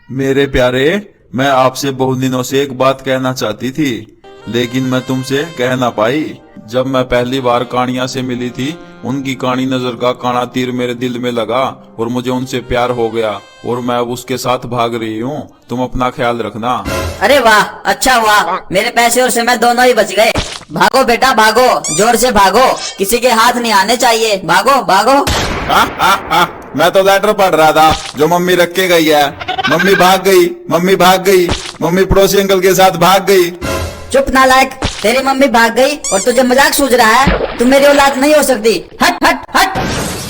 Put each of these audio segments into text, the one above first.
मेरे प्यारे, मैं आपसे बहुत दिनों से एक बात कहना चाहती थी, लेकिन मैं तुमसे कह ना पाई। जब मैं पहली बार कानिया से मिली थी, उनकी कानी नजर का काना तीर मेरे दिल में लगा और मुझे उनसे प्यार हो गया और मैं अब उसके साथ भाग रही हूँ। तुम अपना ख्याल रखना। अरे वाह, अच्छा हुआ, मेरे पैसे और समय दोनों ही बच गए। भागो बेटा भागो, जोर से भागो, किसी के हाथ नहीं आने चाहिए। भागो भागो। मैं तो लेटर पढ़ रहा था जो मम्मी रख के गई है। मम्मी भाग गई, मम्मी भाग गई, मम्मी पड़ोसी अंकल के साथ भाग गई। चुप नालायक, तेरी मम्मी भाग गई और तुझे मजाक सूझ रहा है? तुम मेरी औलाद नहीं हो सकती। हट हट हट।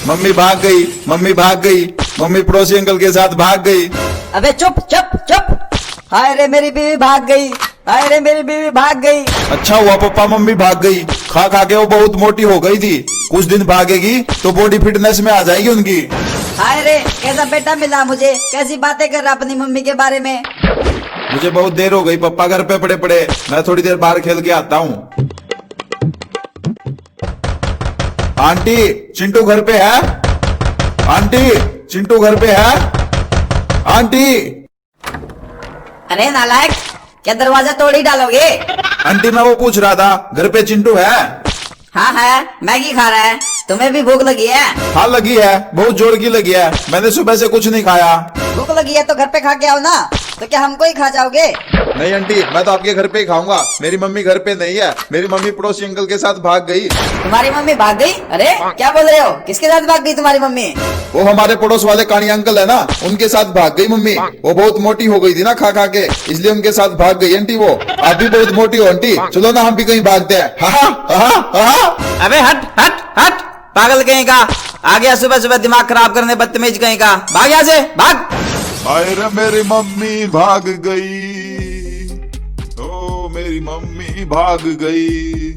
मम्मी भाग गई, मम्मी भाग गई, मम्मी पड़ोसी अंकल के साथ भाग गई। अबे चुप चुप चुप। हाय रे मेरी बीवी भाग गई, हाय रे मेरी बीवी भाग गई। अच्छा हुआ पप्पा मम्मी भाग गई। खा खा के वो बहुत मोटी हो गई थी, कुछ दिन भागेगी तो बॉडी फिटनेस में आ जाएगी उनकी। हाय रे, कैसा बेटा मिला मुझे, कैसी बातें कर रहा अपनी मम्मी के बारे में। मुझे बहुत देर हो गई पप्पा घर पे पड़े पड़े, मैं थोड़ी देर बाहर खेल के आता हूँ। आंटी चिंटू घर पे है? आंटी चिंटू घर पे है? आंटी। अरे नालायक, क्या दरवाजा तोड़ ही डालोगे? आंटी मैं वो पूछ रहा था, घर पे चिंटू है? हाँ है, मैगी खा रहा है। तुम्हें भी भूख लगी है? हाँ लगी है, बहुत जोर की लगी है। मैंने सुबह से कुछ नहीं खाया। भूख लगी है तो घर पे खा के आओ ना, तो क्या हमको ही खा जाओगे? नहीं आंटी, मैं तो आपके घर पे ही खाऊंगा। मेरी मम्मी घर पे नहीं है, मेरी मम्मी पड़ोसी अंकल के साथ भाग गई। तुम्हारी मम्मी भाग गई? अरे क्या बोल रहे हो, किसके साथ भाग गई तुम्हारी मम्मी? वो हमारे पड़ोस वाले कानी अंकल है ना, उनके साथ भाग गई मम्मी। वो बहुत मोटी हो गई थी ना खा खा के, इसलिए उनके साथ भाग गई। आंटी वो आप भी बहुत मोटी हो आंटी, चलो ना हम भी कहीं भागते हैं। अबे हट हट हट, पागल कहीं का, आ गया सुबह सुबह दिमाग खराब करने, बदतमीज कहीं का। भाग यहाँ से, भाग। अरे मेरी मम्मी भाग गई, ओ मेरी मम्मी भाग गई।